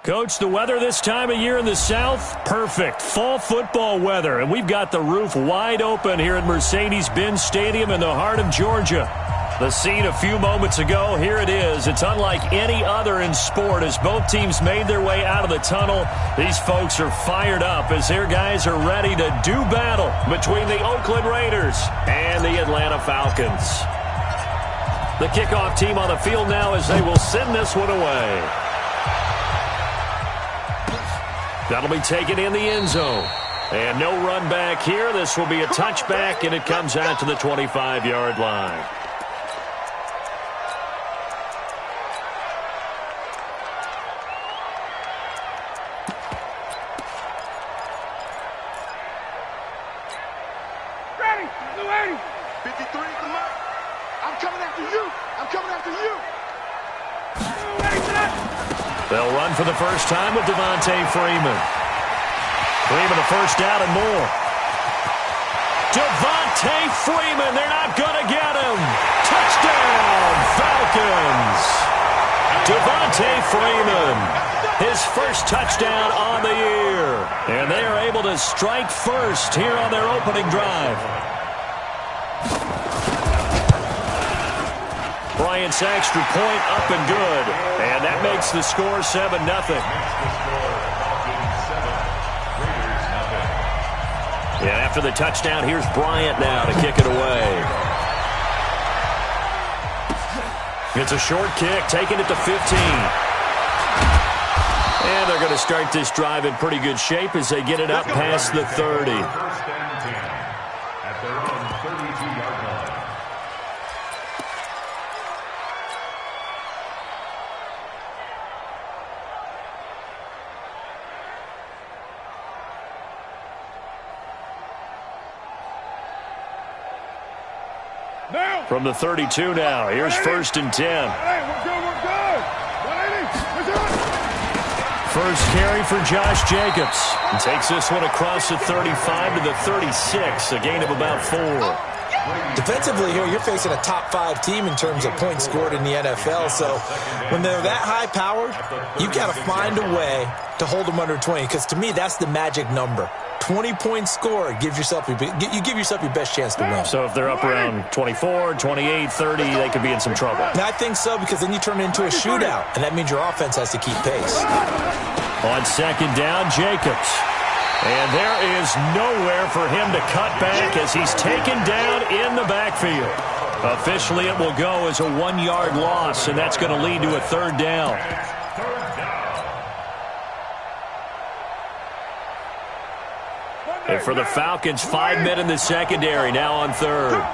Coach, the weather this time of year in the South, perfect. Fall football weather, and we've got the roof wide open here at Mercedes-Benz Stadium in the heart of Georgia. The scene a few moments ago, here it is. It's unlike any other in sport as both teams made their way out of the tunnel. These folks are fired up as their guys are ready to do battle between the Oakland Raiders and the Atlanta Falcons. The kickoff team on the field now as they will send this one away. That'll be taken in the end zone. And no run back here. This will be a touchback, and it comes out to the 25-yard line. Ready, new 80. 53, come on. I'm coming after you. I'm coming after you. They'll run for the first time with Devontae Freeman. Freeman a first down and more. Devontae Freeman, they're not going to get him. Touchdown, Falcons. Devontae Freeman, his first touchdown on the year. And they are able to strike first here on their opening drive. Bryant's extra point up and good. And that makes the score 7-0. Yeah, after the touchdown, here's Bryant now to kick it away. It's a short kick, taking it to 15. And they're going to start this drive in pretty good shape as they get it up past the 30. From the 32 now, here's 1st and 10. Hey, we're good. 180. First carry for Josh Jacobs. He takes this one across the 35 to the 36, a gain of about 4. Defensively here, you're facing a top 5 team in terms of points scored in the NFL. So when they're that high-powered, you've got to find a way to hold them under 20, because to me, that's the magic number. 20-point score, you give yourself your best chance to win. So if they're up around 24, 28, 30, they could be in some trouble. And I think so, because then you turn it into a shootout, and that means your offense has to keep pace. On 2nd down, Jacobs. And there is nowhere for him to cut back as he's taken down in the backfield. Officially, it will go as a 1-yard loss, and that's going to lead to a 3rd down. And for the Falcons, 5 men in the secondary, now on 3rd.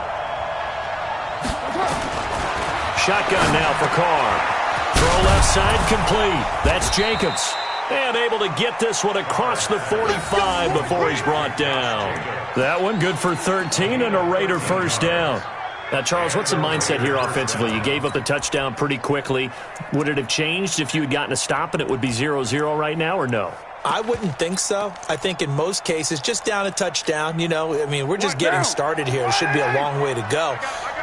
Shotgun now for Carr. Throw left side complete. That's Jacobs. And able to get this one across the 45 before he's brought down. That one good for 13 and a Raider first down. Now, Charles, what's the mindset here offensively? You gave up the touchdown pretty quickly. Would it have changed if you had gotten a stop and it would be 0-0 right now, or no? I wouldn't think so. I think in most cases, just down a touchdown, we're just getting started here. It should be a long way to go.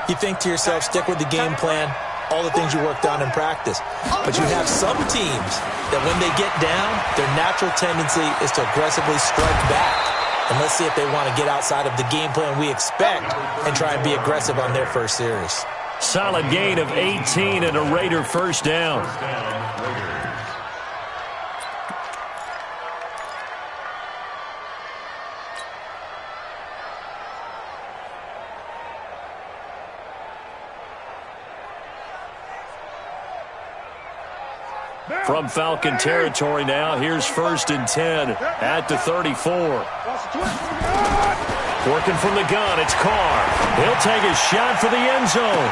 You think to yourself, stick with the game plan, all the things you worked on in practice. But you have some teams that when they get down, their natural tendency is to aggressively strike back. And let's see if they want to get outside of the game plan we expect and try and be aggressive on their first series. Solid gain of 18 and a Raider first down. From Falcon territory now, here's 1st and 10 at the 34. Working from the gun, it's Carr. He'll take a shot for the end zone.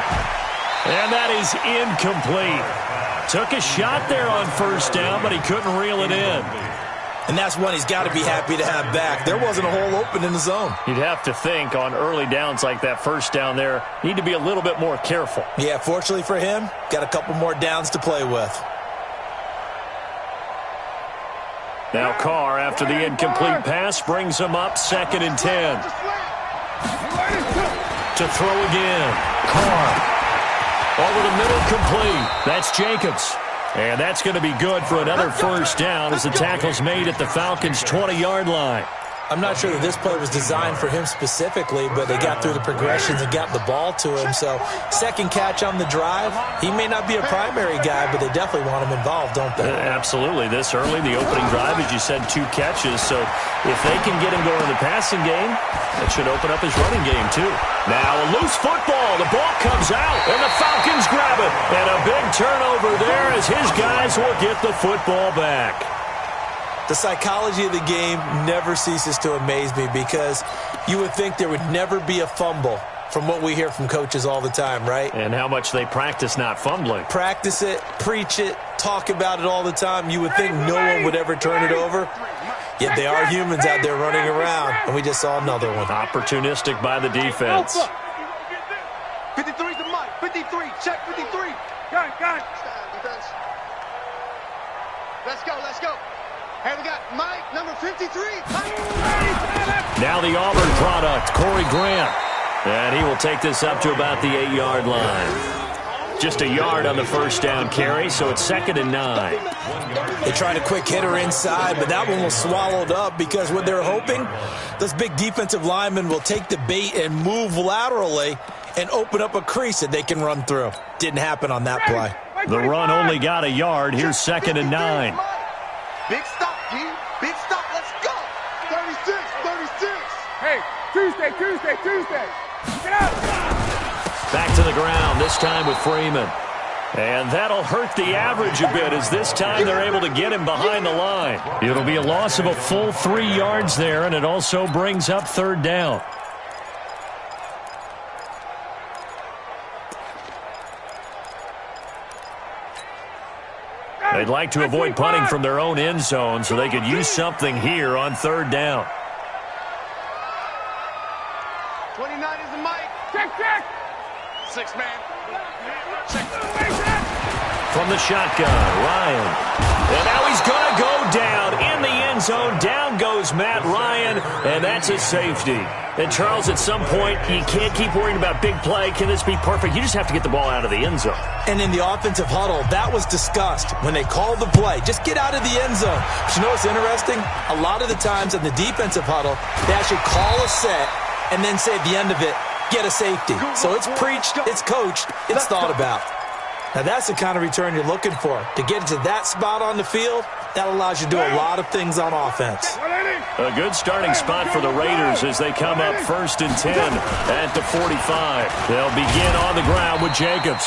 And that is incomplete. Took a shot there on 1st down, but he couldn't reel it in. And that's one he's got to be happy to have back. There wasn't a hole open in the zone. You'd have to think on early downs like that 1st down there, need to be a little bit more careful. Yeah, fortunately for him, got a couple more downs to play with. Now Carr, after the incomplete pass, brings him up 2nd and 10. To throw again. Carr. Over the middle, complete. That's Jacobs. And that's going to be good for another first down as the tackle's made at the Falcons' 20-yard line. I'm not sure that this play was designed for him specifically, but they got through the progressions and got the ball to him. So second catch on the drive. He may not be a primary guy, but they definitely want him involved, don't they? Absolutely. This early, the opening drive, as you said, 2 catches. So if they can get him going in the passing game, that should open up his running game too. Now a loose football. The ball comes out, and the Falcons grab it. And a big turnover there as his guys will get the football back. The psychology of the game never ceases to amaze me because you would think there would never be a fumble from what we hear from coaches all the time, right? And how much they practice not fumbling. Practice it, preach it, talk about it all the time. You would think no one would ever turn it over. Yet they are humans out there running around, and we just saw another one. Opportunistic by the defense. 53's the mic. 53. Check 53. Got it. Let's go. Hey, we got Mike, number 53. Now the Auburn product, Corey Grant. And he will take this up to about the 8-yard line. Just a yard on the first down carry, so it's 2nd and 9. They tried a quick hitter inside, but that one was swallowed up because what they're hoping, those big defensive linemen will take the bait and move laterally and open up a crease that they can run through. Didn't happen on that play. The run only got a yard. Here's 2nd and 9. Big stop, G. Big stop. Let's go. 36. Hey, Tuesday. Get out. Back to the ground, this time with Freeman. And that'll hurt the average a bit as this time they're able to get him behind the line. It'll be a loss of a full 3 yards there, and it also brings up 3rd down. They'd like to avoid punting from their own end zone so they could use something here on 3rd down. 29 is the mic. Check. 6 man. Check. From the shotgun, Ryan. And now he's going to go down in the end zone. Down goes Matt Ryan, and that's a safety. And, Charles, at some point, you can't keep worrying about big play. Can this be perfect? You just have to get the ball out of the end zone. And in the offensive huddle, that was discussed when they called the play. Just get out of the end zone. But you know what's interesting? A lot of the times in the defensive huddle, they actually call a set and then say at the end of it, get a safety. So it's preached, it's coached, it's thought about. Now that's the kind of return you're looking for. To get to that spot on the field, that allows you to do a lot of things on offense. A good starting spot for the Raiders as they come up 1st and 10 at the 45. They'll begin on the ground with Jacobs.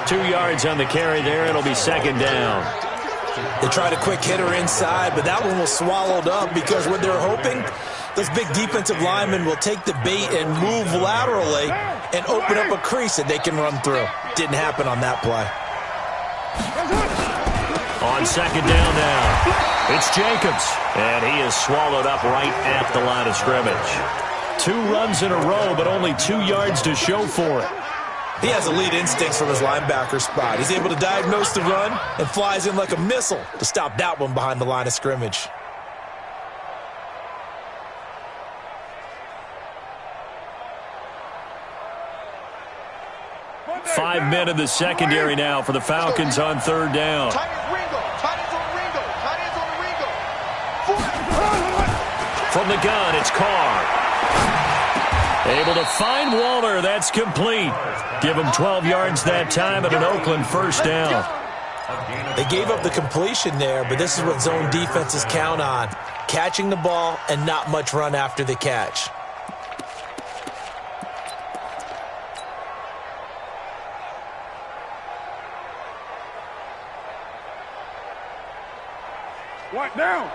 2 yards on the carry there. It'll be 2nd down. They tried a quick hitter inside, but that one was swallowed up because what they're hoping, those big defensive linemen will take the bait and move laterally and open up a crease that they can run through. Didn't happen on that play. On 2nd down now, it's Jacobs, and he is swallowed up right at the line of scrimmage. 2 runs in a row, but only 2 yards to show for it. He has elite instincts from his linebacker spot. He's able to diagnose the run and flies in like a missile to stop that one behind the line of scrimmage. Five men in the secondary now for the Falcons on 3rd down. Tight ends on Ringo. From the gun, it's Carr. Able to find Waller. That's complete. Give him 12 yards that time at an Oakland 1st down. They gave up the completion there, but this is what zone defenses count on. Catching the ball and not much run after the catch. What down?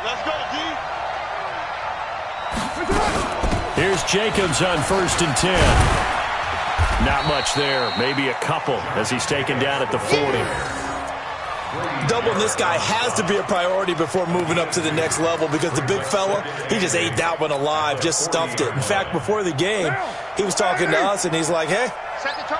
Let's go, D. Here's Jacobs on 1st and 10. Not much there, maybe a couple as he's taken down at the 40. Doubling this guy has to be a priority before moving up to the next level because the big fella, he just ate that one alive, just stuffed it. In fact, before the game, he was talking to us and he's like, hey,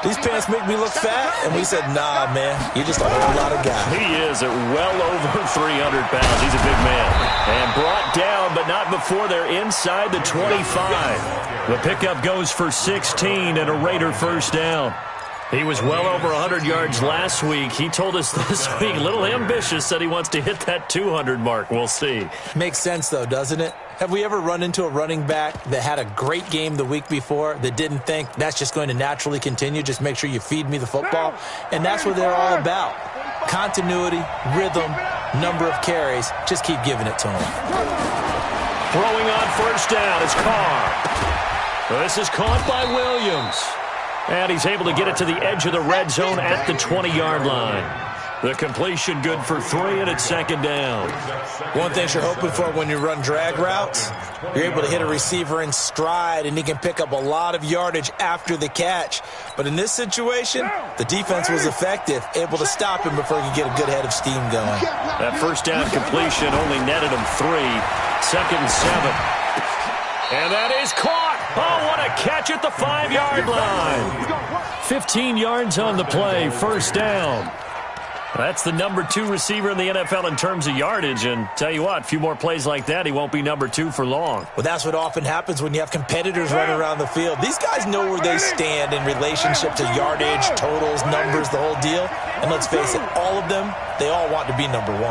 these pants make me look fat. And we said, nah, man, you're just a whole lot of guy. He is at well over 300 pounds. He's a big man. And brought down, but not before they're inside the 25. The pickup goes for 16 and a Raider 1st down. He was well over 100 yards last week. He told us this week, a little ambitious, said he wants to hit that 200 mark. We'll see. Makes sense, though, doesn't it? Have we ever run into a running back that had a great game the week before that didn't think that's just going to naturally continue? Just make sure you feed me the football. And that's what they're all about. Continuity, rhythm, number of carries. Just keep giving it to him. Throwing on first down is Carr. This is caught by Williams. And he's able to get it to the edge of the red zone at the 20-yard line. The completion good for 3, and it's second down. One thing you're hoping for when you run drag routes, you're able to hit a receiver in stride, and he can pick up a lot of yardage after the catch. But in this situation, the defense was effective, able to stop him before he could get a good head of steam going. That first down completion only netted him 3. Second and 7. And that is caught. Oh, what a catch at the 5-yard line. 15 yards on the play, first down. That's the number 2 receiver in the NFL in terms of yardage. And tell you what, a few more plays like that, he won't be number 2 for long. Well, that's what often happens when you have competitors running around the field. These guys know where they stand in relationship to yardage, totals, numbers, the whole deal. And let's face it, all of them, they all want to be number 1.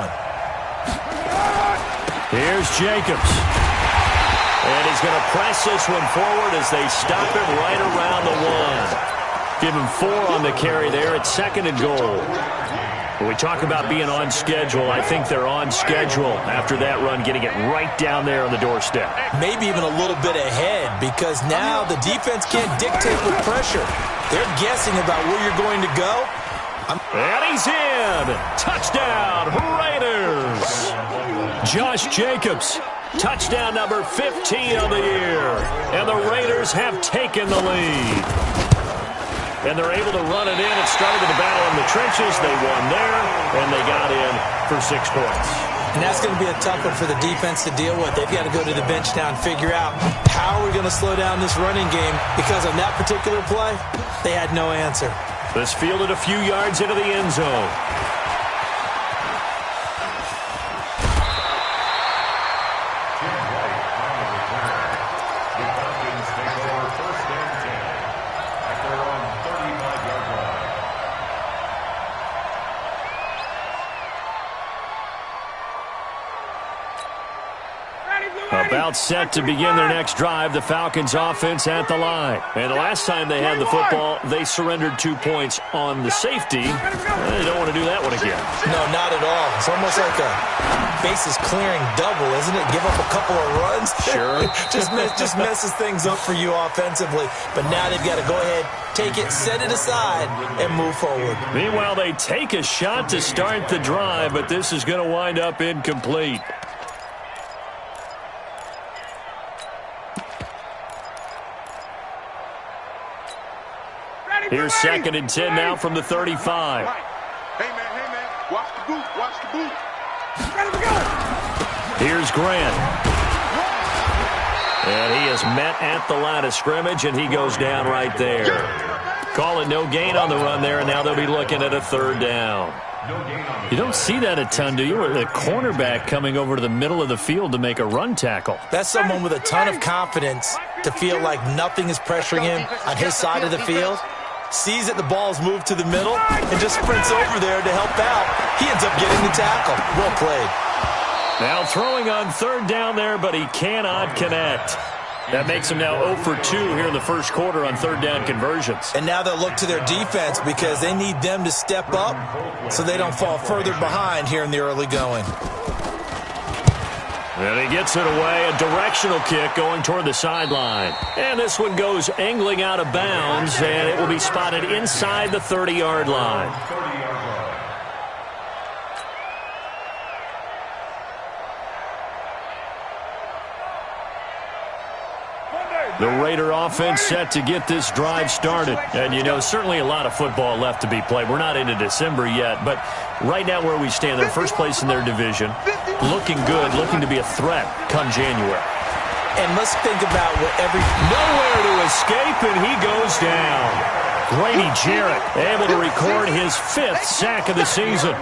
Here's Jacobs. And he's going to press this one forward as they stop him right around the 1. Give him 4 on the carry there at second and goal. When we talk about being on schedule, I think they're on schedule after that run, getting it right down there on the doorstep. Maybe even a little bit ahead, because now the defense can't dictate with pressure. They're guessing about where you're going to go. And he's in. Touchdown, Raiders. Josh Jacobs. Touchdown number 15 of the year. And the Raiders have taken the lead. And they're able to run it in. It started with a battle in the trenches. They won there, and they got in for 6 points. And that's going to be a tough one for the defense to deal with. They've got to go to the bench now and figure out how are we going to slow down this running game, because on that particular play, they had no answer. This fielded a few yards into the end zone. About set to begin their next drive, the Falcons offense at the line. And the last time they had the football, they surrendered 2 points on the safety. They don't want to do that one again. No, not at all. It's almost like a bases clearing double, isn't it? Give up a couple of runs. Sure. just messes things up for you offensively. But now they've got to go ahead, take it, set it aside, and move forward. Meanwhile, they take a shot to start the drive, but this is going to wind up incomplete. Here's second and 10 now from the 35. Hey, man, watch the boot, watch the boot. Here's Grant. And he is met at the line of scrimmage, and he goes down right there. Call it no gain on the run there, and now they'll be looking at a 3rd down. You don't see that a ton, do you? Or the cornerback coming over to the middle of the field to make a run tackle. That's someone with a ton of confidence to feel like nothing is pressuring him on his side of the field. Sees that the ball's moved to the middle and just sprints over there to help out. He ends up getting the tackle. Well played. Now throwing on 3rd down there, but he cannot connect. That makes him now 0 for 2 here in the first quarter on 3rd down conversions. And now they'll look to their defense because they need them to step up so they don't fall further behind here in the early going. And he gets it away, a directional kick going toward the sideline. And this one goes angling out of bounds, and it will be spotted inside the 30-yard line. The Raider offense set to get this drive started. And, you know, certainly a lot of football left to be played. We're not into December yet, but right now where we stand, they're first place in their division. Looking good, looking to be a threat come January. And let's think about what nowhere to escape, and he goes down. Grady Jarrett able to record his 5th sack of the season.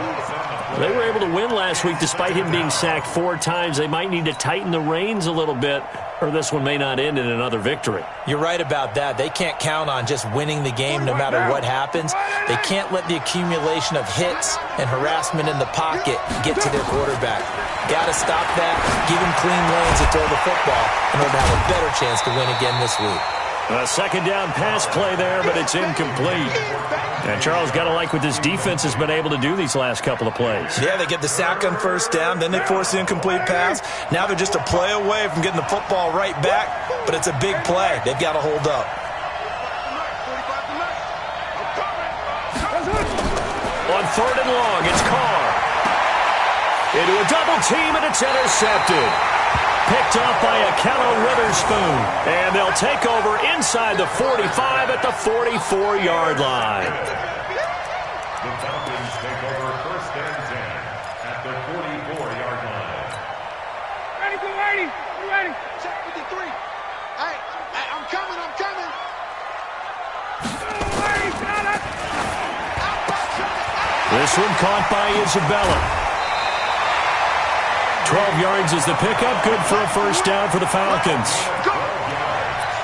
They were able to win last week despite him being sacked 4 times. They might need to tighten the reins a little bit, or this one may not end in another victory. You're right about that. They can't count on just winning the game no matter what happens. They can't let the accumulation of hits and harassment in the pocket get to their quarterback. Got to stop that, give him clean lanes to throw the football in order to have a better chance to win again this week. A second down pass play there, but it's incomplete. And Charles, got to like what this defense has been able to do these last couple of plays. Yeah, they get the sack on first down, then they force the incomplete pass. Now they're just a play away from getting the football right back, but it's a big play. They've got to hold up. On 3rd and long, it's Carr. Into a double team, and it's intercepted. Picked off by Akello Witherspoon. And they'll take over inside the 45 at the 44-yard line. The Falcons take over 1st and 10 at the 44-yard line. Ready, go ready. You ready? Check 53. Hey, I'm coming. This one caught by Isabella. 12 yards is the pickup. Good for a first down for the Falcons.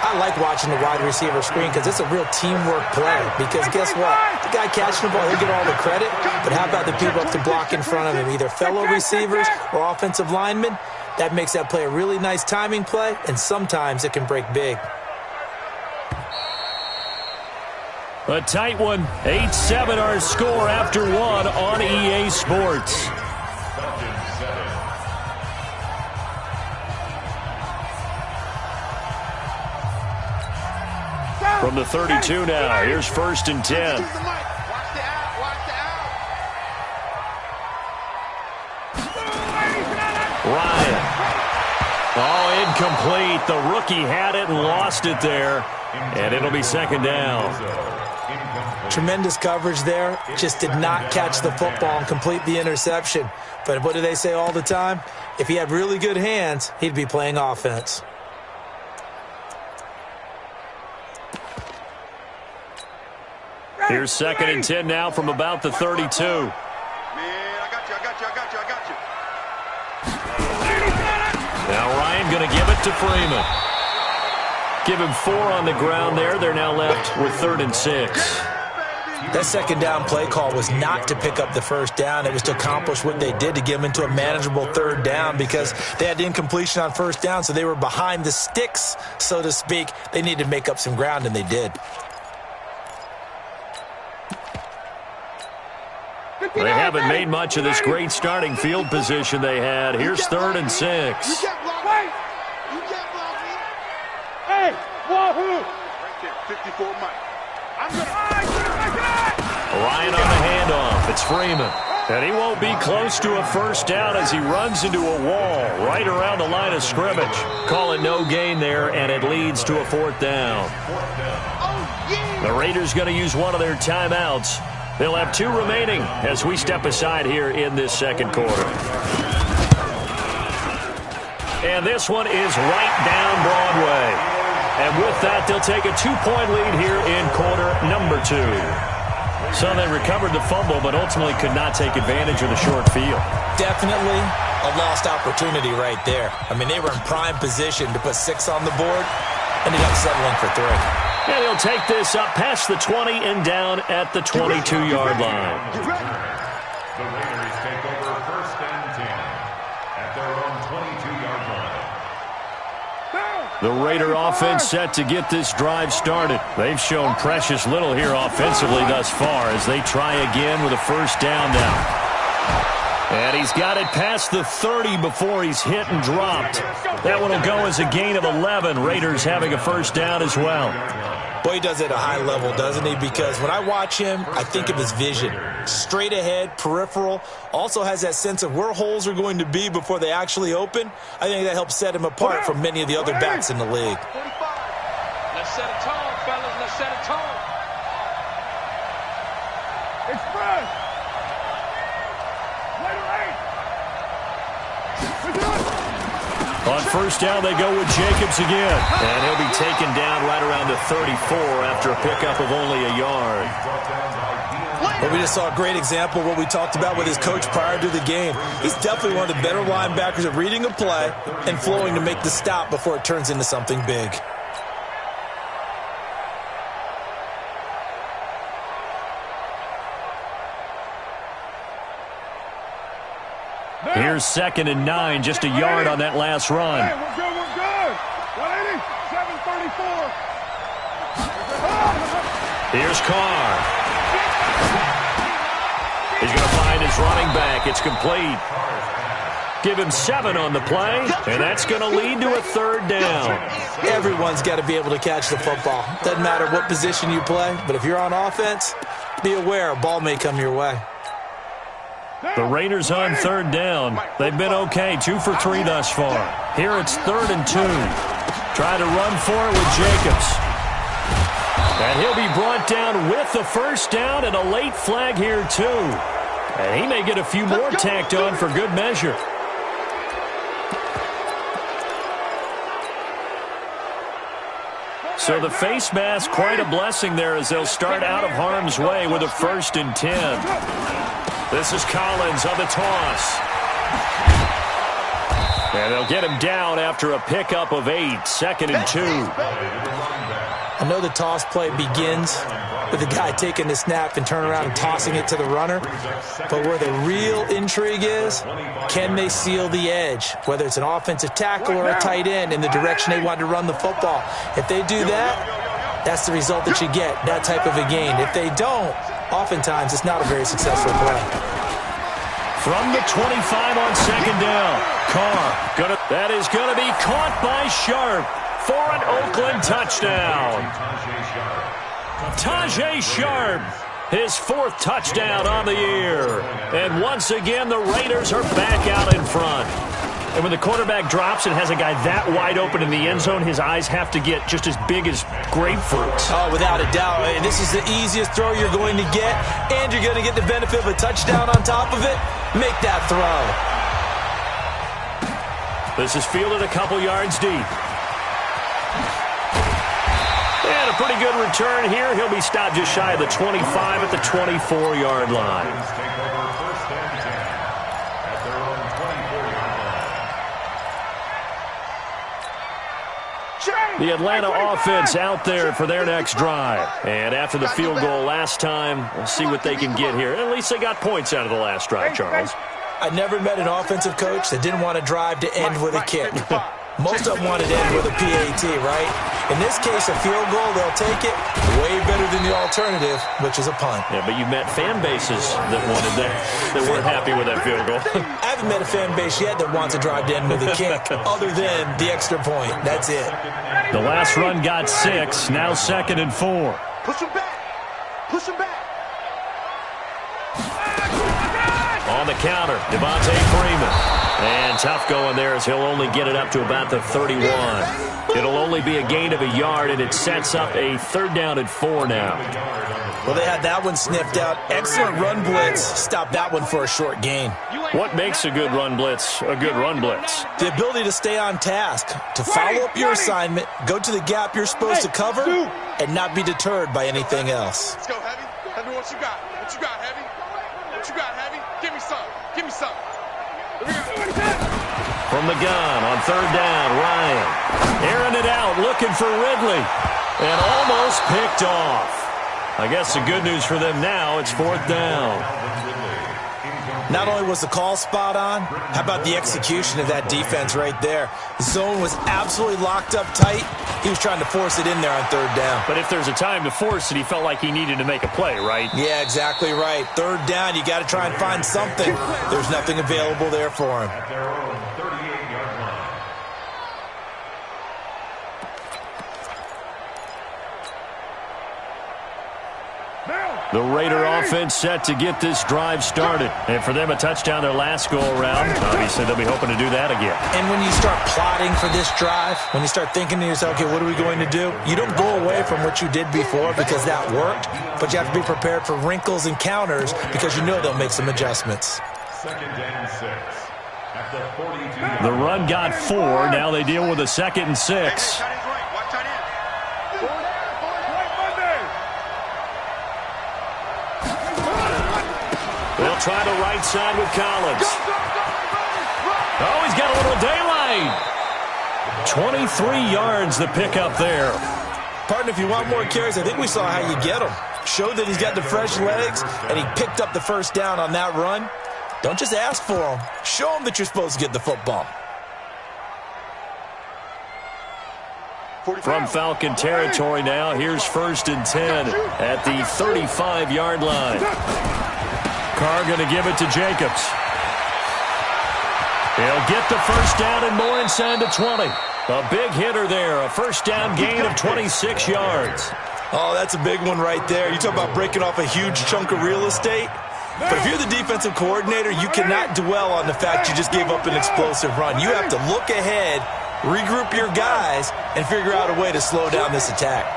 I like watching the wide receiver screen because it's a real teamwork play. Because guess what? The guy catching the ball, he'll get all the credit. But how about the people up to block in front of him? Either fellow receivers or offensive linemen. That makes that play a really nice timing play, and sometimes it can break big. A tight one. 8-7 our score after one on EA Sports. From the 32 now, here's 1st and 10. Ryan. Oh, incomplete. The rookie had it and lost it there, and it'll be 2nd down. Tremendous coverage there. Just did not catch the football and complete the interception. But what do they say all the time? If he had really good hands, he'd be playing offense. Here's 2nd and 10 now from about the 32. Man, I got you. Now Ryan going to give it to Freeman. Give him 4 on the ground there. They're now left with 3rd and 6. That 2nd down play call was not to pick up the first down. It was to accomplish what they did, to get them into a manageable 3rd down, because they had the incompletion on 1st down, so they were behind the sticks, so to speak. They needed to make up some ground, and they did. They haven't made much of this great starting field position they had. Here's 3rd and 6. You can't block me. Hey, wahoo! Right there, 54 Mike. I'm gonna. Ryan on the handoff. It's Freeman. And he won't be close to a first down as he runs into a wall right around the line of scrimmage. Call it no gain there, and it leads to a 4th down. The Raiders going to use one of their timeouts. They'll have 2 remaining as we step aside here in this 2nd quarter. And this one is right down Broadway. And with that, they'll take a 2-point lead here in quarter number 2. So they recovered the fumble, but ultimately could not take advantage of the short field. Definitely a lost opportunity right there. I mean, they were in prime position to put 6 on the board. Ended up settling for 3. And he'll take this up past the 20 and down at the 22-yard line. The Raiders take over 1st and 10 at their own 22-yard line. The Raider offense set to get this drive started. They've shown precious little here offensively thus far as they try again with a first down now. And he's got it past the 30 before he's hit and dropped. That one will go as a gain of 11. Raiders having a first down as well. Boy, he does it at a high level, doesn't he? Because when I watch him, I think of his vision. Straight ahead, peripheral. Also has that sense of where holes are going to be before they actually open. I think that helps set him apart from many of the other backs in the league. Let's set a tone, fellas. Let's set a tone. Express. On first down, they go with Jacobs again. And he'll be taken down right around the 34 after a pickup of only a yard. Well, we just saw a great example of what we talked about with his coach prior to the game. He's definitely one of the better linebackers at reading a play and flowing to make the stop before it turns into something big. Here's 2nd and 9, just a yard on that last run. Hey, we're good, we're good. 180, 734. Here's Carr. He's going to find his running back. It's complete. Give him 7 on the play, and that's going to lead to a 3rd down. Everyone's got to be able to catch the football. Doesn't matter what position you play, but if you're on offense, be aware a ball may come your way. The Raiders on 3rd down. They've been okay, 2 for 3 thus far. Here it's 3rd and 2. Try to run for it with Jacobs. And he'll be brought down with the first down and a late flag here too. And he may get a few more tacked on for good measure. So the face mask, quite a blessing there as they'll start out of harm's way with a 1st and 10. This is Collins on the toss. And they'll get him down after a pickup of 8, 2nd and 2. I know the toss play begins with the guy taking the snap and turning around and tossing it to the runner. But where the real intrigue is, can they seal the edge? Whether it's an offensive tackle or a tight end in the direction they want to run the football. If they do that, that's the result that you get, that type of a gain. If they don't, oftentimes it's not a very successful play. From the 25 on 2nd down. Carr, that is going to be caught by Sharp for an Oakland touchdown. Tajay Sharp, his 4th touchdown on the year. And once again, the Raiders are back out in front. And when the quarterback drops and has a guy that wide open in the end zone, his eyes have to get just as big as grapefruits. Oh, without a doubt. And this is the easiest throw you're going to get, and you're going to get the benefit of a touchdown on top of it. Make that throw. This is fielded a couple yards deep. And a pretty good return here. He'll be stopped just shy of the 25 at the 24-yard line. The Atlanta offense out there for their next drive. And after the field goal last time, we'll see what they can get here. At least they got points out of the last drive, Charles. I never met an offensive coach that didn't want to drive to end with a kick. Most of them wanted to end with a PAT, right? In this case, a field goal, they'll take it way better than the alternative, which is a punt. Yeah, but you met fan bases that wanted that, that weren't happy with that field goal. I haven't met a fan base yet that wants to drive to end with a kick, other than the extra point. That's it. The last run got 6, now 2nd and 4. Push him back. Push him back. On the counter, Devontae Freeman. And tough going there as he'll only get it up to about the 31. It'll only be a gain of a yard, and it sets up a 3rd down and 4 now. Well, they had that one sniffed out. Excellent run blitz. Stop that one for a short gain. What makes a good run blitz a good run blitz? The ability to stay on task, to follow up your assignment, go to the gap you're supposed to cover, and not be deterred by anything else. Let's go, Heavy. Tell me what you got. What you got, Heavy? What you got, Heavy? Give me some. Give me some. From the gun on 3rd down, Ryan. Airing it out, looking for Ridley. And almost picked off. I guess the good news for them now, it's 4th down. Not only was the call spot on, how about the execution of that defense right there? The zone was absolutely locked up tight. He was trying to force it in there on 3rd down. But if there's a time to force it, he felt like he needed to make a play, right? Yeah, exactly right. 3rd down, you got to try and find something. There's nothing available there for him. At their own 38-yard line. The Raider offense set to get this drive started. And for them, a touchdown their last go-around. Obviously, they'll be hoping to do that again. And when you start plotting for this drive, when you start thinking to yourself, okay, what are we going to do? You don't go away from what you did before because that worked, but you have to be prepared for wrinkles and counters because you know they'll make some adjustments. 2nd and 6. at the 42. The run got 4. Now they deal with a 2nd and 6. They'll try the right side with Collins. Oh, he's got a little daylight. 23 yards the pickup there. Partner, if you want more carries, I think we saw how you get him. Showed that he's got the fresh legs, and he picked up the first down on that run. Don't just ask for him. Show him that you're supposed to get the football. From Falcon territory now, here's 1st and 10 at the 35-yard line. Carr going to give it to Jacobs. He'll get the first down and more inside the 20. A big hitter there, a first down gain of 26 yards. Oh, that's a big one right there. You talk about breaking off a huge chunk of real estate. But if you're the defensive coordinator, you cannot dwell on the fact you just gave up an explosive run. You have to look ahead, regroup your guys, and figure out a way to slow down this attack.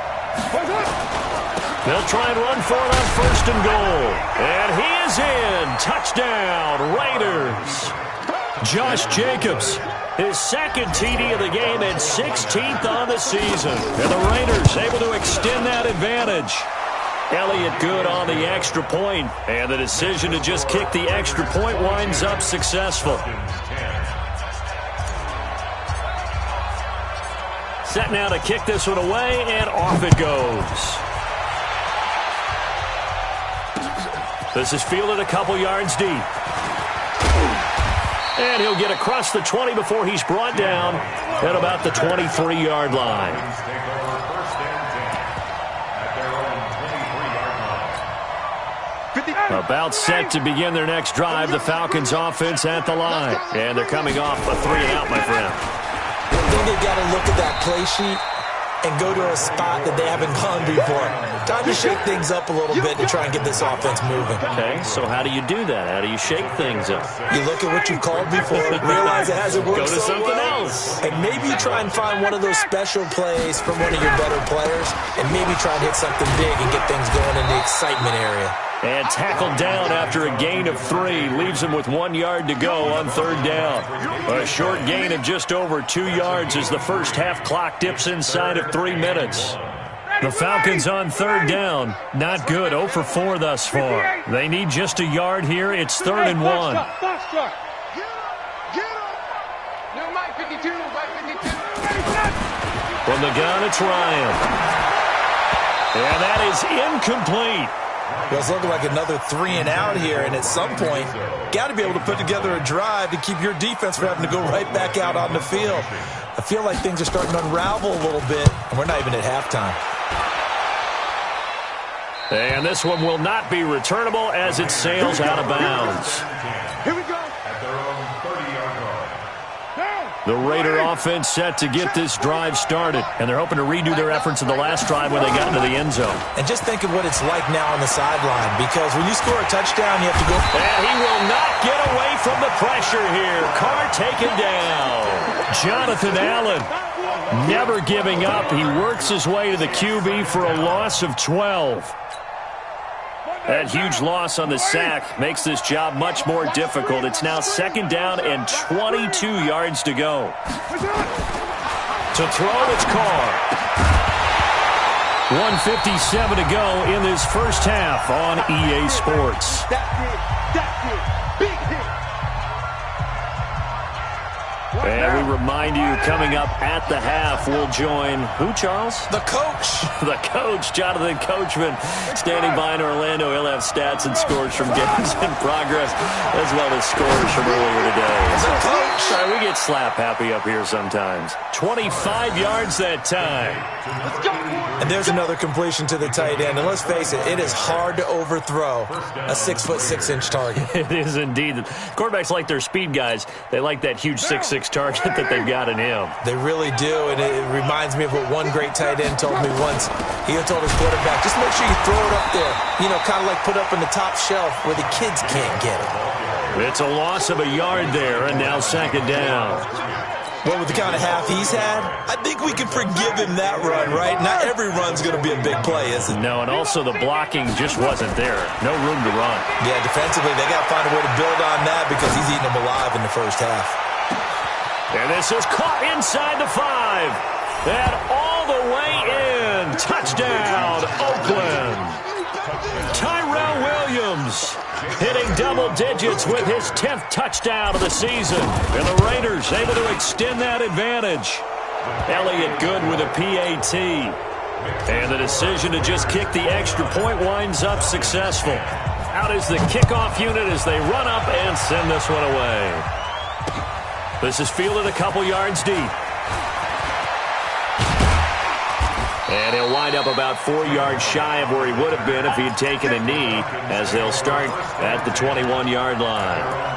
They'll try and run for it on 1st and goal. And he is in. Touchdown, Raiders. Josh Jacobs, his 2nd TD of the game and 16th on the season. And the Raiders able to extend that advantage. Elliott good on the extra point, and the decision to just kick the extra point winds up successful. Set now to kick this one away, and off it goes. This is fielded a couple yards deep. And he'll get across the 20 before he's brought down at about the 23-yard line. About set to begin their next drive, the Falcons offense at the line. And they're coming off a 3-and-out, my friend. I think they've got to look at that play sheet and go to a spot that they haven't gone before. Time to shake things up a little bit to try and get this offense moving. Okay, so how do you do that? How do you shake things up? You look at what you've called before, realize it hasn't worked Go to so something well, else. and maybe you try and find one of those special plays from one of your better players, and maybe try and hit something big and get things going in the excitement area. And tackled down after a gain of 3. Leaves him with 1 yard to go on 3rd down. A short gain of just over 2 yards as the first half clock dips inside of 3 minutes. The Falcons on 3rd down. Not good. 0 for 4 thus far. They need just a yard here. It's 3rd and 1. From the gun, it's Ryan. And that is incomplete. Well, it's looking like another 3-and-out here, and at some point, got to be able to put together a drive to keep your defense from having to go right back out on the field. I feel like things are starting to unravel a little bit, and we're not even at halftime. And this one will not be returnable as it sails out of bounds. Here we go. At their own 30-yard line. The Raider offense set to get this drive started, and they're hoping to redo their efforts in the last drive when they got into the end zone. And just think of what it's like now on the sideline, because when you score a touchdown, you have to go. And he will not get away from the pressure here. Carr taken down. Jonathan Allen never giving up. He works his way to the QB for a loss of 12. That huge loss on the sack makes this job much more difficult. It's now 2nd down and 22 yards to go. To throw, it's Carr. 1:57 to go in this first half on EA Sports. That's it. Big hit. And we remind you, coming up at the half, we'll join who, Charles? The coach. The coach, Jonathan Coachman, standing by in Orlando. He'll have stats and scores from games in progress, as well as scores from earlier today. The coach. Sorry, we get slap happy up here sometimes. 25 yards that time. And there's another completion to the tight end. And let's face it, it is hard to overthrow a 6'6" target. It is indeed. Quarterbacks like their speed guys. They like that huge 6'6" target that they've got in him. They really do, and it reminds me of what one great tight end told me once. He told his quarterback, just make sure you throw it up there. You know, kind of like put up in the top shelf where the kids can't get it. It's a loss of a yard there, and now 2nd down. Well, with the kind of half he's had, I think we can forgive him that run, right? Not every run's going to be a big play, is it? No, and also the blocking just wasn't there. No room to run. Yeah, defensively, they got to find a way to build on that because he's eating them alive in the first half. And this is caught inside the 5. And all the way in. Touchdown, Oakland. Tyrell Williams hitting double digits with his 10th touchdown of the season. And the Raiders able to extend that advantage. Elliott Good with a PAT. And the decision to just kick the extra point winds up successful. Out is the kickoff unit as they run up and send this one away. This is fielded a couple yards deep. And he'll wind up about 4 yards shy of where he would have been if he had taken a knee, as they'll start at the 21-yard line.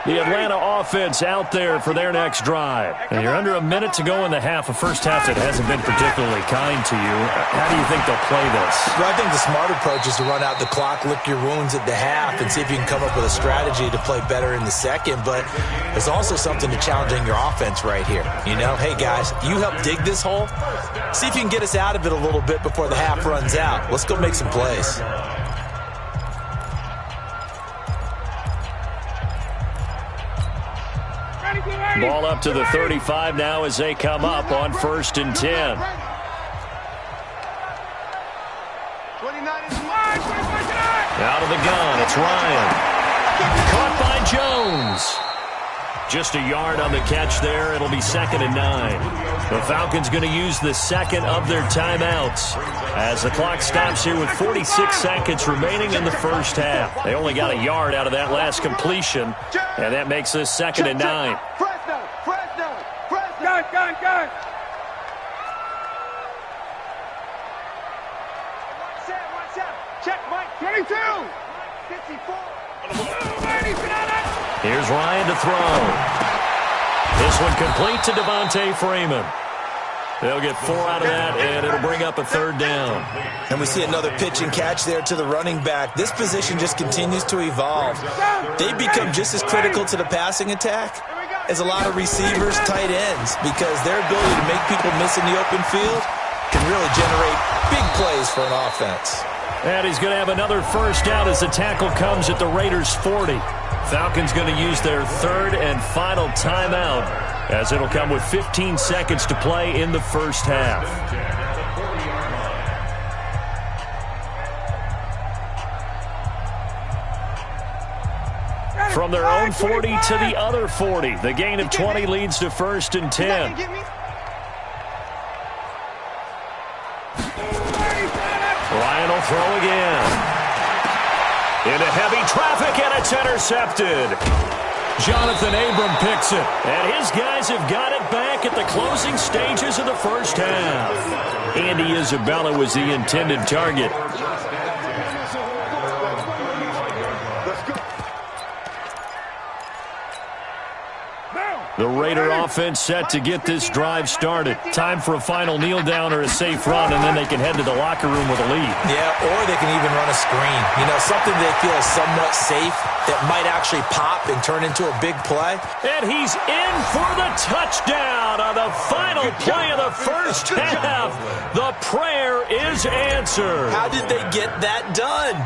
The Atlanta offense out there for their next drive. And you're under a minute to go in the half, a first half that hasn't been particularly kind to you. How do you think they'll play this? Well, I think the smart approach is to run out the clock, lick your wounds at the half, and see if you can come up with a strategy to play better in the second. But there's also something to challenging your offense right here. You know, hey, guys, you help dig this hole. See if you can get us out of it a little bit before the half runs out. Let's go make some plays. Ball up to the 35 now as they come up on 1st and 10. Out of the gun, it's Ryan. Caught by Jones. Just a yard on the catch there. It'll be 2nd and 9. The Falcons going to use the second of their timeouts as the clock stops here with 46 seconds remaining in the first half. They only got a yard out of that last completion, and that makes this 2nd and 9. Gun. Watch out. Check, Mike. 22. 54. Here's Ryan to throw. This one complete to Devontae Freeman. They'll get 4 out of that, and it'll bring up a 3rd down. And we see another pitch and catch there to the running back. This position just continues to evolve. They become just as critical to the passing attack as a lot of receivers, tight ends, because their ability to make people miss in the open field can really generate big plays for an offense. And he's going to have another first down as the tackle comes at the Raiders' 40. Falcons going to use their 3rd and final timeout, as it'll come with 15 seconds to play in the first half. From their own 40 to the other 40. The gain of 20 leads to 1st and 10. Ryan will throw again. Into heavy traffic, and it's intercepted. Jonathan Abram picks it, and his guys have got it back at the closing stages of the first half. Andy Isabella was the intended target. The Raider offense set to get this drive started. Time for a final kneel down or a safe run, and then they can head to the locker room with a lead. Yeah, or they can even run a screen. You know, something they feel is somewhat safe that might actually pop and turn into a big play. And he's in for the touchdown on the final play of the first half. The prayer is answered. How did they get that done?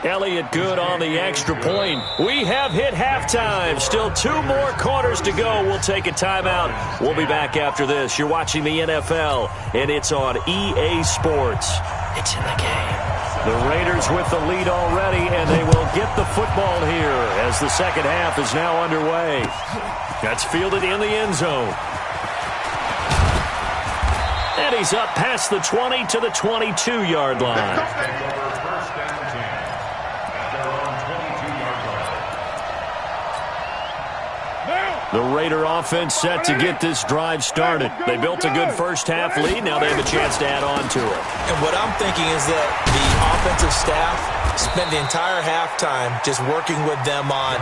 Elliott Good on the extra point. We have hit halftime. Still 2 more quarters to go. We'll take a timeout. We'll be back after this. You're watching the NFL, and it's on EA Sports. It's in the game. The Raiders with the lead already, and they will get the football here as the second half is now underway. That's fielded in the end zone. And he's up past the 20 to the 22-yard line. The Raider offense set to get this drive started. They built a good first half lead. Now they have a chance to add on to it. And what I'm thinking is that the offensive staff Spent the entire halftime just working with them on,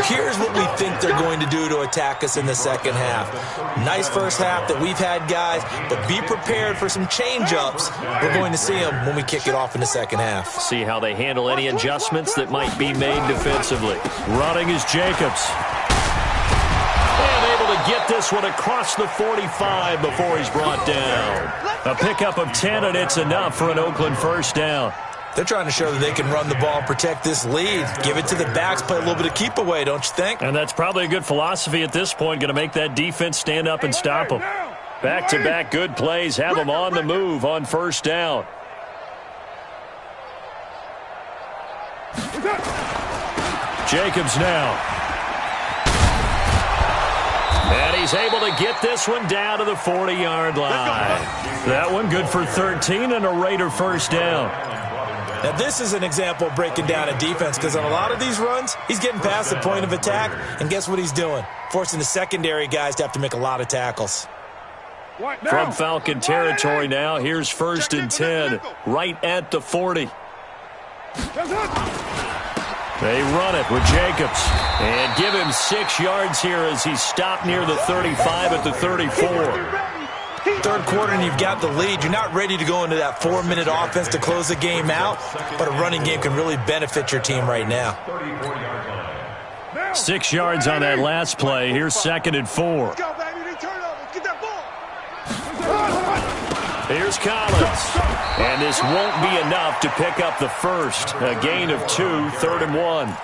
here's what we think they're going to do to attack us in the second half. Nice first half that we've had, guys, but be prepared for some change-ups. We're going to see them when we kick it off in the second half. See how they handle any adjustments that might be made defensively. Running is Jacobs. And able to get this one across the 45 before he's brought down. A pickup of 10, and it's enough for an Oakland first down. They're trying to show that they can run the ball and protect this lead. Give it to the backs, play a little bit of keep away, don't you think? And that's probably a good philosophy at this point, going to make that defense stand up and stop them. Back-to-back good plays, have them on the move on first down. Jacobs now. And he's able to get this one down to the 40-yard line. That one good for 13 and a Raider first down. Now, this is an example of breaking down a defense because on a lot of these runs, he's getting past the point of attack, and guess what he's doing? Forcing the secondary guys to have to make a lot of tackles. From Falcon territory now, here's first and 10, right at the 40. They run it with Jacobs and give him 6 yards here as he's stopped near the 35 at the 34. Third quarter and you've got the lead. You're not ready to go into that 4-minute offense to close the game out, but a running game can really benefit your team right now. 6 yards on that last play. Here's second and 4. Here's Collins. And this won't be enough to pick up the first. A gain of 2, 3rd and 1.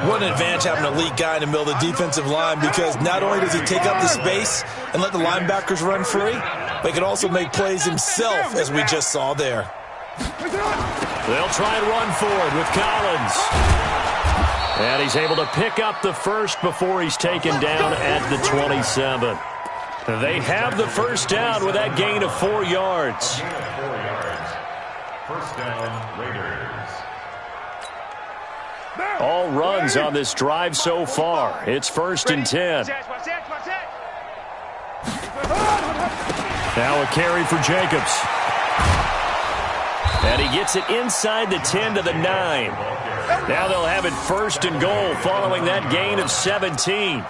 What an advantage having an elite guy in the middle of the defensive line, because not only does he take up the space and let the linebackers run free, but he can also make plays himself, as we just saw there. They'll try and run forward with Collins. And he's able to pick up the first before he's taken down at the 27. They have the first down with that gain of 4 yards. First down, Raiders. All runs on this drive so far. It's first and 10. Now a carry for Jacobs. And he gets it inside the 10 to the 9. Now they'll have it first and goal following that gain of 17.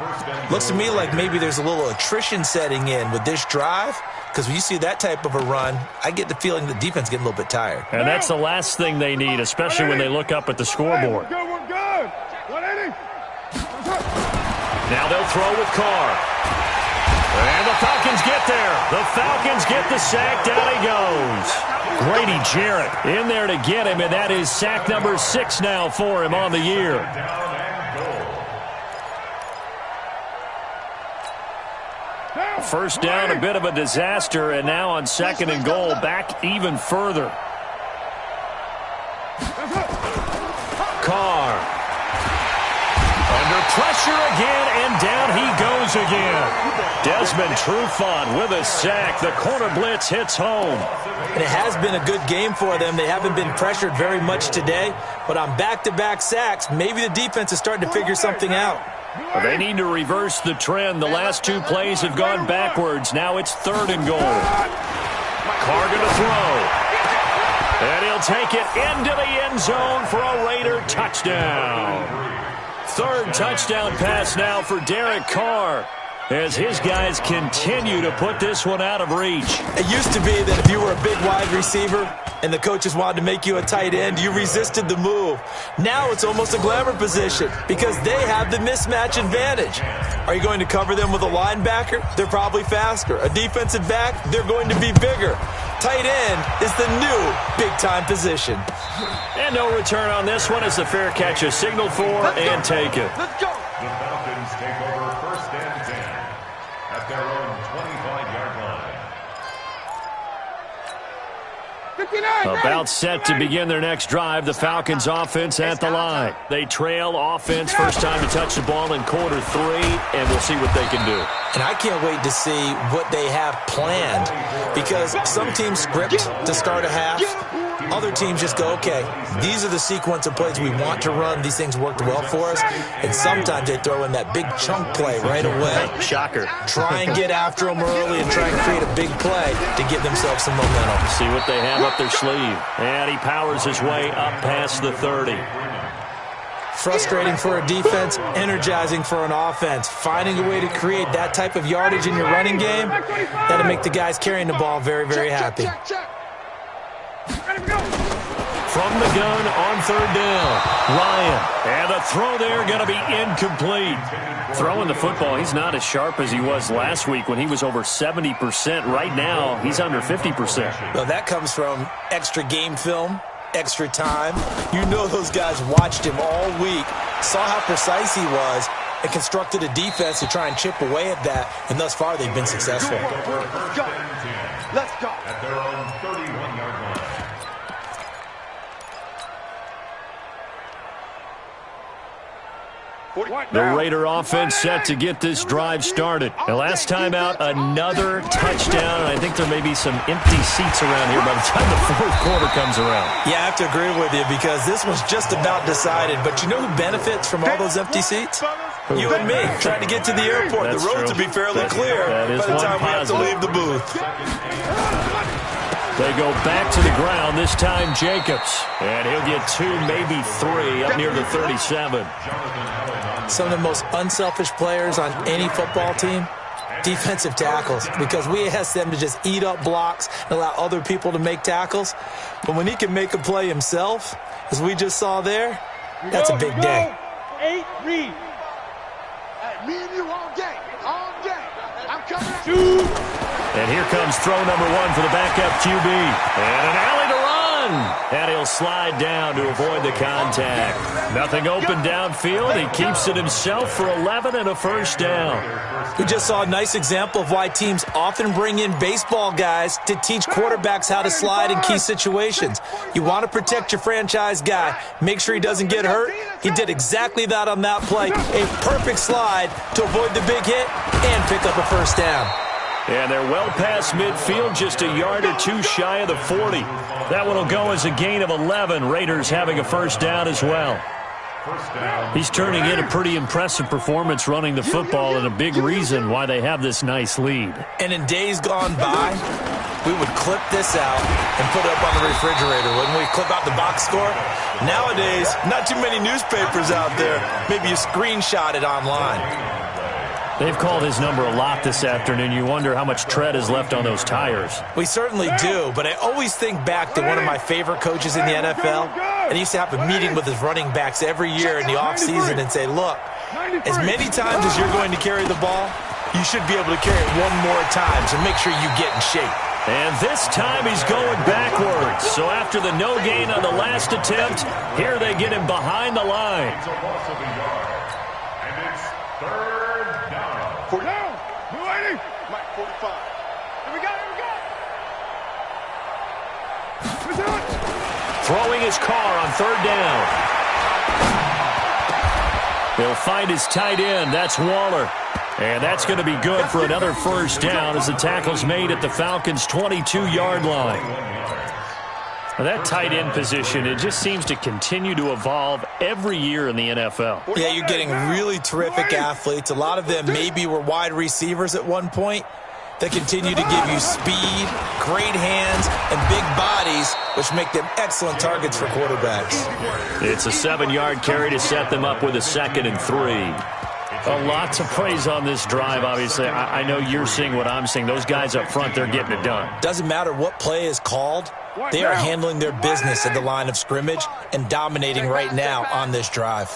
Looks to me like maybe there's a little attrition setting in with this drive, because when you see that type of a run, I get the feeling the defense is getting a little bit tired. And that's the last thing they need, especially when they look up at the scoreboard. Now they'll throw with Carr. And the Falcons get there. The Falcons get the sack. Down he goes. Grady Jarrett in there to get him, and that is sack number 6 now for him on the year. First down, a bit of a disaster, and now on second and goal, back even further. Carr. Under pressure again, and down he goes again. Desmond Trufant with a sack. The corner blitz hits home. And it has been a good game for them. They haven't been pressured very much today, but on back-to-back sacks, maybe the defense is starting to figure something out. They need to reverse the trend. The last 2 plays have gone backwards. Now it's third and goal. Carr going to throw. And he'll take it into the end zone for a Raider touchdown. Third touchdown pass now for Derek Carr, as his guys continue to put this one out of reach. It used to be that if you were a big wide receiver and the coaches wanted to make you a tight end, you resisted the move. Now it's almost a glamour position because they have the mismatch advantage. Are you going to cover them with a linebacker? They're probably faster. A defensive back? They're going to be bigger. Tight end is the new big-time position. And no return on this one as the fair catch is signaled for and taken. Let's go. The Falcons take over first and 10 at their own 25-yard line. About set to begin their next drive. The Falcons offense at the line. They trail offense, first time to touch the ball in quarter 3, and we'll see what they can do. And I can't wait to see what they have planned, because some teams script to start a half, Other teams just go, okay, these are the sequence of plays we want to run. These things worked well for us. And sometimes they throw in that big chunk play right away. Shocker. Try and get after them early and try and create a big play to give themselves some momentum. See what they have up their sleeve. And he powers his way up past the 30. Frustrating for a defense, energizing for an offense. Finding a way to create that type of yardage in your running game, that'll make the guys carrying the ball very, very happy. From the gun on third down, Ryan. And the throw there going to be incomplete. Throwing the football, he's not as sharp as he was last week when he was over 70%. Right now, he's under 50%. Well, that comes from extra game film, extra time. You know those guys watched him all week, saw how precise he was, and constructed a defense to try and chip away at that, and thus far they've been successful. Let's go. Let's go. At their own 31-yard line. The Raider offense set to get this drive started. And last time out, another touchdown. And I think there may be some empty seats around here by the time the fourth quarter comes around. Yeah, I have to agree with you because this was just about decided. But you know who benefits from all those empty seats? You and me, trying to get to the airport. That's the roads will be fairly clear by the time we have to leave the booth. They go back to the ground, this time Jacobs. And he'll get 2, maybe 3, up near the 37. Some of the most unselfish players on any football team, defensive tackles, because we ask them to just eat up blocks and allow other people to make tackles. But when he can make a play himself, as we just saw there, that's a big day. 8, read. Me and you all day. All day. I'm coming at you. And here comes throw number 1 for the backup QB. And an alley to run. And he'll slide down to avoid the contact. Nothing open downfield. He keeps it himself for 11 and a first down. We just saw a nice example of why teams often bring in baseball guys to teach quarterbacks how to slide in key situations. You want to protect your franchise guy. Make sure he doesn't get hurt. He did exactly that on that play. A perfect slide to avoid the big hit and pick up a first down. And they're well past midfield, just a yard or 2 shy of the 40. That one will go as a gain of 11. Raiders having a first down as well. He's turning in a pretty impressive performance running the football and a big reason why they have this nice lead. And in days gone by, we would clip this out and put it up on the refrigerator. Wouldn't we clip out the box score? Nowadays, not too many newspapers out there. Maybe you screenshot it online. They've called his number a lot this afternoon. You wonder how much tread is left on those tires. We certainly do, but I always think back to one of my favorite coaches in the NFL, and he used to have a meeting with his running backs every year in the offseason and say, look, as many times as you're going to carry the ball, you should be able to carry it one more time, so make sure you get in shape. And this time he's going backwards. So after the no gain on the last attempt, here they get him behind the line. It's a loss of a yard. And it's third down. 4 down. 280. Mike, 45. Here we go. Here we go. Let's do it. Throwing his car on third down. He'll find his tight end. That's Waller. And that's going to be good for another first down as the tackle's made at the Falcons' 22-yard line. Now that tight end position, it just seems to continue to evolve every year in the NFL. Yeah, you're getting really terrific athletes. A lot of them maybe were wide receivers at one point. They continue to give you speed, great hands, and big bodies, which make them excellent targets for quarterbacks. It's a 7-yard carry to set them up with a 2nd and 3. A lot to praise on this drive, obviously. I know you're seeing what I'm seeing. Those guys up front, they're getting it done. Doesn't matter what play is called. They are handling their business at the line of scrimmage and dominating right now on this drive.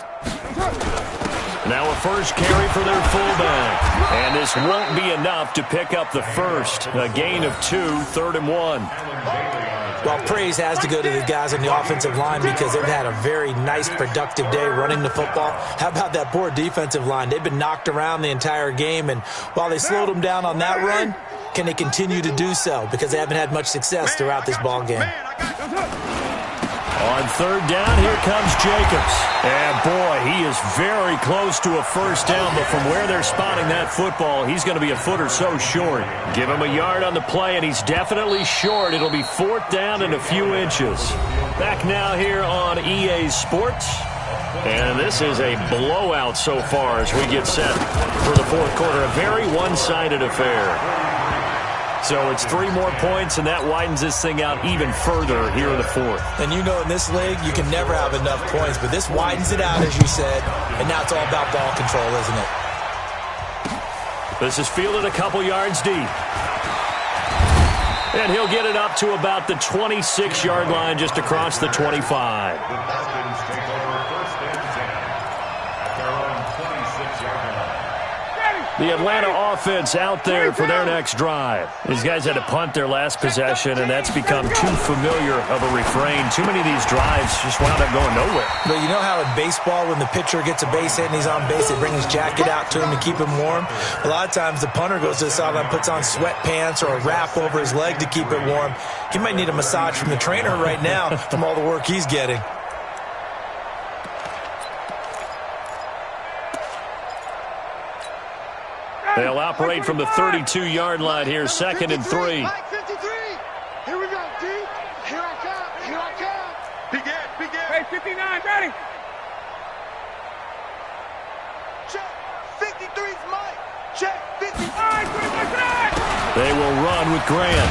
Now a first carry for their fullback. And this won't be enough to pick up the first. A gain of 2, 3rd and 1. Well, praise has to go to the guys on the offensive line because they've had a very nice, productive day running the football. How about that poor defensive line? They've been knocked around the entire game, and while they slowed them down on that run, can they continue to do so? Because they haven't had much success throughout this ball game. On third down, here comes Jacobs. And, boy, he is very close to a first down, but from where they're spotting that football, he's going to be a foot or so short. Give him a yard on the play, and he's definitely short. It'll be fourth down and a few inches. Back now here on EA Sports. And this is a blowout so far as we get set for the fourth quarter. A very one-sided affair. So it's 3 more points, and that widens this thing out even further here in the fourth. And you know in this league, you can never have enough points, but this widens it out, as you said, and now it's all about ball control, isn't it? This is fielded a couple yards deep. And he'll get it up to about the 26-yard line, just across the 25. The Falcons take over first and 10 at their own 26-yard line. The Atlanta offense out there for their next drive. These guys had to punt their last possession, and that's become too familiar of a refrain. Too many of these drives just wound up going nowhere. But you know how in baseball, when the pitcher gets a base hit and he's on base, they bring his jacket out to him to keep him warm? A lot of times the punter goes to the sideline, puts on sweatpants or a wrap over his leg to keep it warm. He might need a massage from the trainer right now from all the work he's getting. They'll operate from the 32-yard line here, second and 3. Mike 53. Here we go, D. Here I come. Here I come. Begin. Hey, 59, ready. Check. 53's Mike. Check. 50. All right, 25. They will run with Grant.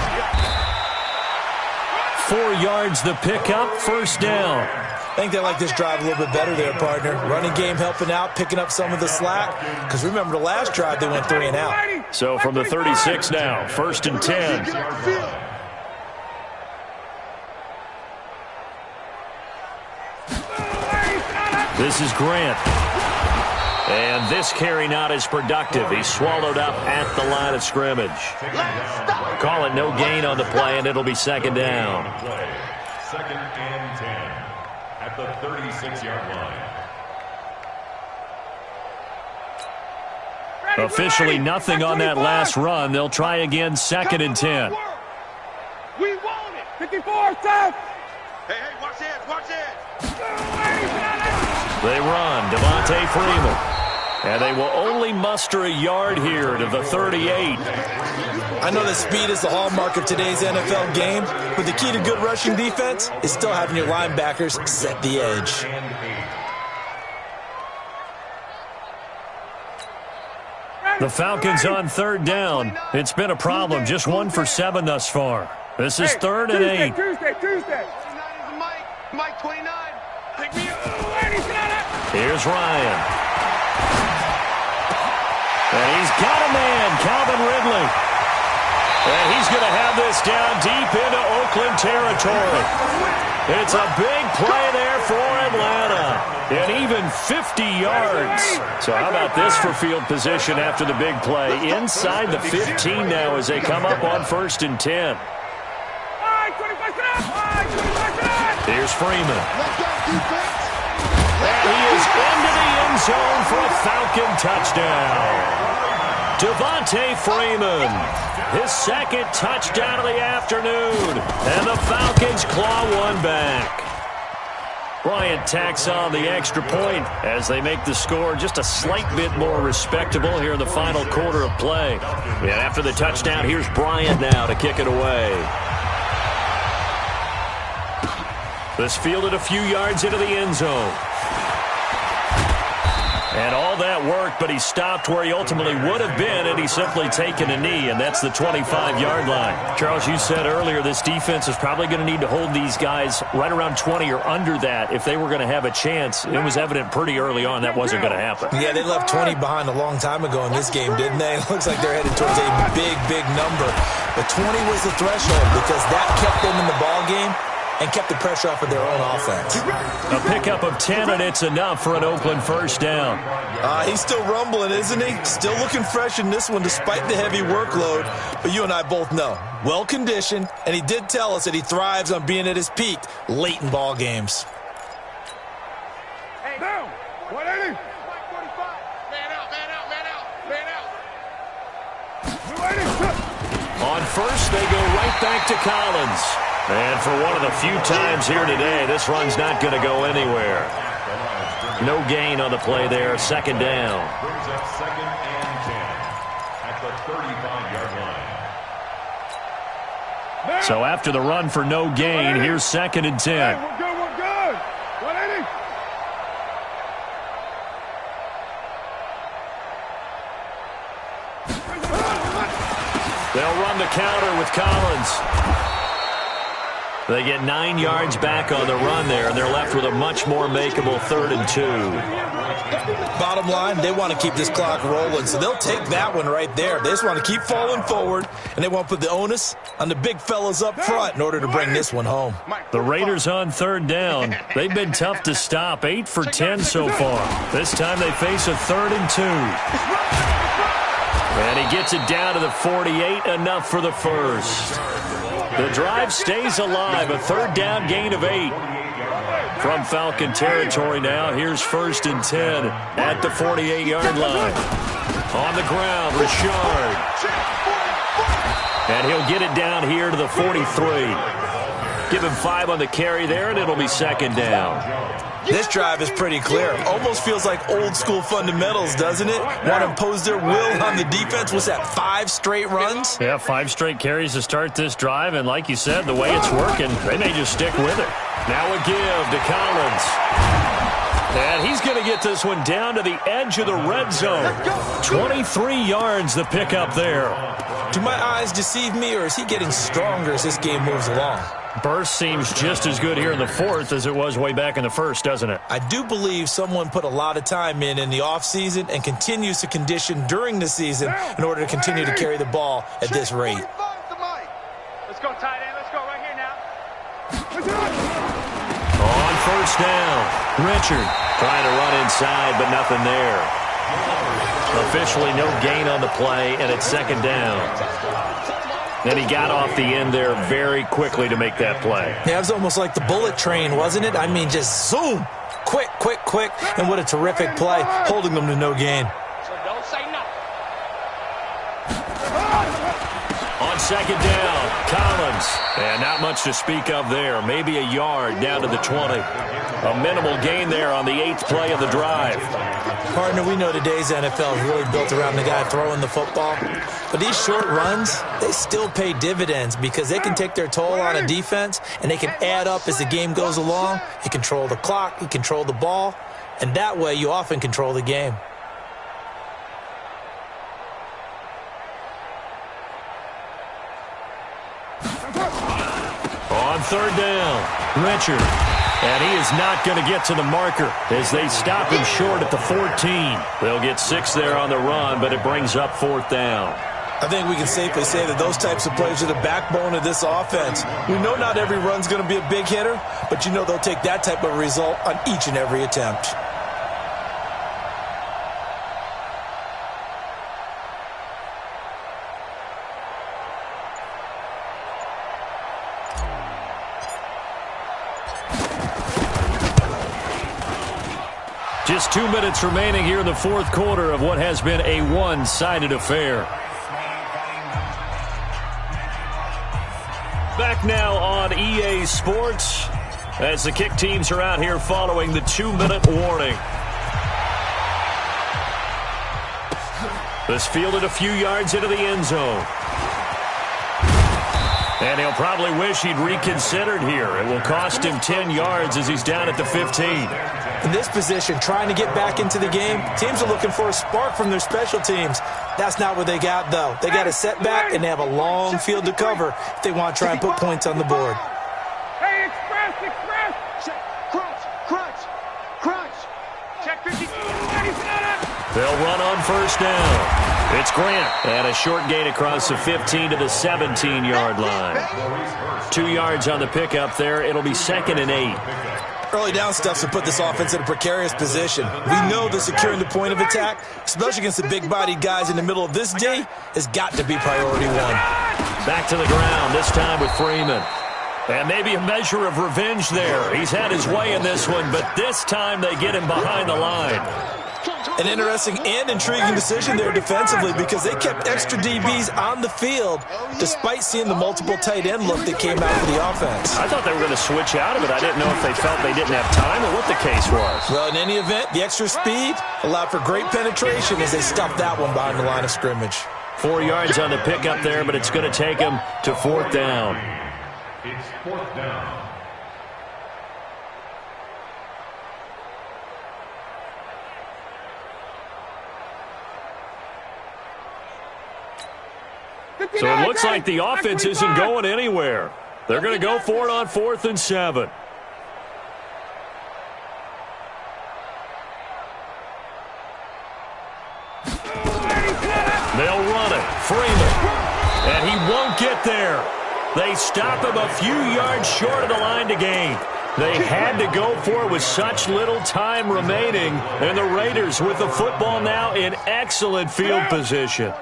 4 yards the pickup, first down. I think they like this drive a little bit better there, partner. Running game helping out, picking up some of the slack. Because remember, the last drive, they went 3 and out. So from the 36 now, first and 10. This is Grant. And this carry not as productive. He's swallowed up at the line of scrimmage. Call it no gain on the play, and it'll be second down. Second and 10. At the 36-yard line. Officially nothing on that last run. They'll try again, second and 10. We want it. 54, stop. Hey, watch it. They run, Devontae Freeman. And they will only muster a yard here to the 38. I know that speed is the hallmark of today's NFL game, but the key to good rushing defense is still having your linebackers set the edge. The Falcons on third down. It's been a problem, just 1 for 7 thus far. This is third and 8. Tuesday. Mike 29. Pick me up. Here's Ryan. And he's got a man, Calvin Ridley. And he's going to have this down deep into Oakland territory. It's a big play there for Atlanta. And even 50 yards. So how about this for field position after the big play? Inside the 15 now as they come up on first and 10. Here's Freeman. And he is into the end zone for a Falcon touchdown. Devontae Freeman, his second touchdown of the afternoon. And the Falcons claw one back. Bryant tacks on the extra point as they make the score just a slight bit more respectable here in the final quarter of play. And after the touchdown, here's Bryant now to kick it away. This fielded a few yards into the end zone. And all that worked, but he stopped where he ultimately would have been, and he's simply taken a knee, and that's the 25-yard line. Charles, you said earlier this defense is probably going to need to hold these guys right around 20 or under that if they were going to have a chance. It was evident pretty early on that wasn't going to happen. Yeah, they left 20 behind a long time ago in this game, didn't they? It looks like they're headed towards a big number. But 20 was the threshold because that kept them in the ball game and kept the pressure off of their own offense. A pickup of 10, and it's enough for an Oakland first down. He's still rumbling, isn't he? Still looking fresh in this one despite the heavy workload. But you and I both know, well-conditioned, and he did tell us that he thrives on being at his peak late in ball games. Hey, down. 180. Man out. On first, they go right back to Collins. And for one of the few times here today, this run's not going to go anywhere. No gain on the play there. Second down. Brings up 2nd and 10 at the 35-yard line. So after the run for no gain, here's 2nd and 10. Hey, we're good, we're good. 180. They'll run the counter with Collins. They get 9 yards back on the run there, and they're left with a much more makeable 3rd and 2. Bottom line, they want to keep this clock rolling, so they'll take that one right there. They just want to keep falling forward, and they want to put the onus on the big fellas up front in order to bring this one home. The Raiders on 3rd down. They've been tough to stop. 8 for 10 so far. This time they face a 3rd and 2. And he gets it down to the 48, enough for the first. The drive stays alive, a 3rd down gain of 8. From Falcon territory now, here's 1st and 10 at the 48-yard line. On the ground, Richard. And he'll get it down here to the 43. Give him 5 on the carry there, and it'll be 2nd down. This drive is pretty clear. Almost feels like old-school fundamentals, doesn't it? Want to impose their will on the defense. What's that, 5 straight runs? Yeah, 5 straight carries to start this drive, and like you said, the way it's working, they may just stick with it. Now a give to Collins. And he's going to get this one down to the edge of the red zone. 23 yards the pickup there. Do my eyes deceive me, or is he getting stronger as this game moves along? Burst seems just as good here in the 4th as it was way back in the 1st, doesn't it? I do believe someone put a lot of time in the offseason and continues to condition during the season in order to continue to carry the ball at this rate. Let's go, tight end. Let's go right here now. On 1st down, Richard trying to run inside, but nothing there. Officially no gain on the play, and it's 2nd down. Then he got off the end there very quickly to make that play. Yeah, it was almost like the bullet train, wasn't it? I mean, just zoom. Quick, quick, quick. And what a terrific play, holding them to no gain. So don't say nothing. On 2nd down, Collins. And not much to speak of there. Maybe a yard down to the 20. A minimal gain there on the 8th play of the drive. Partner, we know today's NFL is really built around the guy throwing the football. But these short runs, they still pay dividends because they can take their toll on a defense, and they can add up as the game goes along. You control the clock, you control the ball, and that way you often control the game. On 3rd down, Richard. And he is not going to get to the marker as they stop him short at the 14. They'll get 6 there on the run, but it brings up 4th down. I think we can safely say that those types of plays are the backbone of this offense. We know not every run's going to be a big hitter, but you know they'll take that type of result on each and every attempt. Just 2 minutes remaining here in the 4th quarter of what has been a one-sided affair. Back now on EA Sports as the kick teams are out here following the 2-minute warning. This fielded a few yards into the end zone. And he'll probably wish he'd reconsidered here. It will cost him 10 yards as he's down at the 15. In this position, trying to get back into the game, teams are looking for a spark from their special teams. That's not what they got, though. They got a setback, and they have a long field to cover if they want to try and put points on the board. Hey, express, express. Check, crunch. Check 50. They'll run on 1st down. It's Grant, and a short gain across the 15 to the 17-yard line. 2 yards on the pickup there. It'll be 2nd and 8. Early down stuff to put this offense in a precarious position. We know that securing the point of attack, especially against the big-bodied guys in the middle of this D, has got to be priority 1. Back to the ground, this time with Freeman. And maybe a measure of revenge there. He's had his way in this one, but this time they get him behind the line. An interesting and intriguing decision there defensively because they kept extra DBs on the field despite seeing the multiple tight end look that came out for the offense. I thought they were going to switch out of it. I didn't know if they felt they didn't have time or what the case was. Well, in any event, the extra speed allowed for great penetration as they stuffed that one behind the line of scrimmage. 4 yards on the pickup there, but it's going to take them to 4th down. It's 4th down. So it looks like the offense isn't going anywhere. They're going to go for it on 4th and 7. They'll run it. Freeman. And he won't get there. They stop him a few yards short of the line to gain. They had to go for it with such little time remaining. And the Raiders with the football now in excellent field position.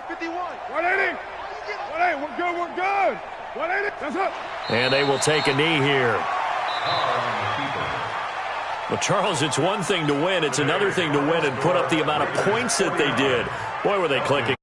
And they will take a knee here. Well, Charles, it's one thing to win. It's another thing to win and put up the amount of points that they did. Boy, were they clicking.